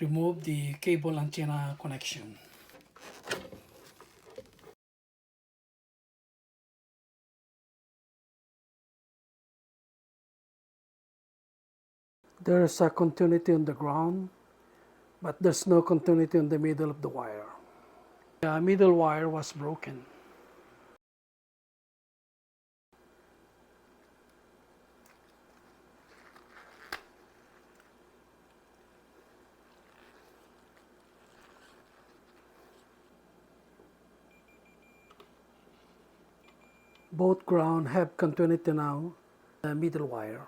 remove the cable antenna connection. There is a continuity on the ground, but there's no continuity in the middle of the wire. The middle wire was broken. Both ground have continuity now, the middle wire.